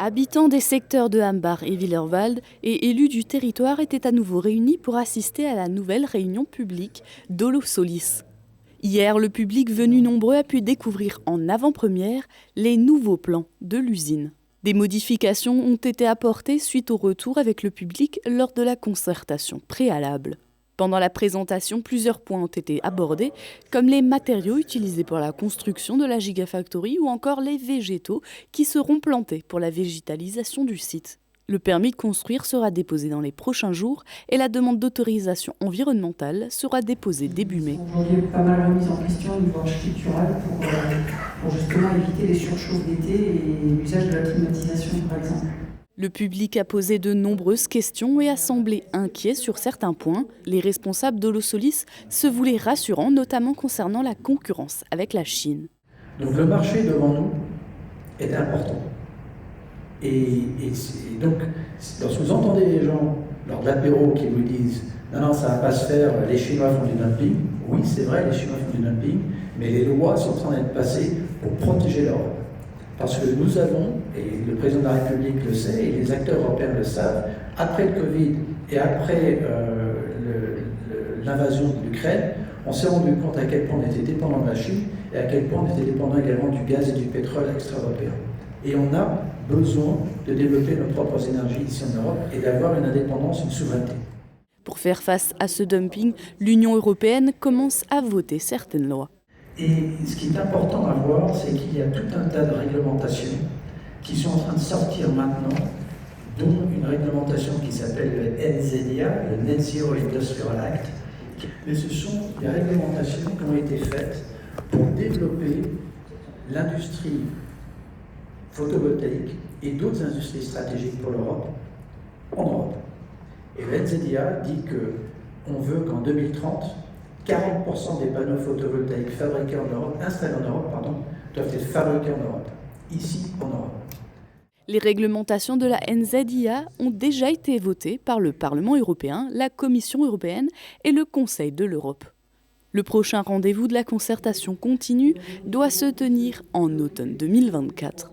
Habitants des secteurs de Hambach et Willerwald et élus du territoire étaient à nouveau réunis pour assister à la nouvelle réunion publique d'Holo Solis. Hier, le public venu nombreux a pu découvrir en avant-première les nouveaux plans de l'usine. Des modifications ont été apportées suite au retour avec le public lors de la concertation préalable. Pendant la présentation, plusieurs points ont été abordés, comme les matériaux utilisés pour la construction de la Gigafactory ou encore les végétaux qui seront plantés pour la végétalisation du site. Le permis de construire sera déposé dans les prochains jours et la demande d'autorisation environnementale sera déposée début mai. Aujourd'hui, il y a pas mal de remise en question au niveau architectural pour justement éviter les surchauffes d'été et l'usage de la climatisation, par exemple. Le public a posé de nombreuses questions et a semblé inquiet sur certains points. Les responsables d'Holo Solis se voulaient rassurants, notamment concernant la concurrence avec la Chine. Donc le marché devant nous est important. Et donc, lorsque vous entendez les gens, lors de l'apéro, qui vous disent « Non, ça ne va pas se faire, les Chinois font du dumping », oui, c'est vrai, les Chinois font du dumping, mais les lois sont en train d'être passées pour protéger l'Europe. Parce que nous avons, et le président de la République le sait, et les acteurs européens le savent, après le Covid et après l'invasion de l'Ukraine, on s'est rendu compte à quel point on était dépendant de la Chine et à quel point on était dépendant également du gaz et du pétrole extra-européen. Et on a besoin de développer nos propres énergies ici en Europe et d'avoir une indépendance, une souveraineté. Pour faire face à ce dumping, l'Union européenne commence à voter certaines lois. Et ce qui est important à voir, c'est qu'il y a tout un tas de réglementations qui sont en train de sortir maintenant, dont une réglementation qui s'appelle le NZIA, le Net Zero Industrial Act. Mais ce sont des réglementations qui ont été faites pour développer l'industrie photovoltaïque et d'autres industries stratégiques pour l'Europe en Europe. Et le NZIA dit qu'on veut qu'en 2030, 40% des panneaux photovoltaïques fabriqués en Europe, installés en Europe, doivent être fabriqués en Europe, ici en Europe. Les réglementations de la NZIA ont déjà été votées par le Parlement européen, la Commission européenne et le Conseil de l'Europe. Le prochain rendez-vous de la concertation continue doit se tenir en automne 2024.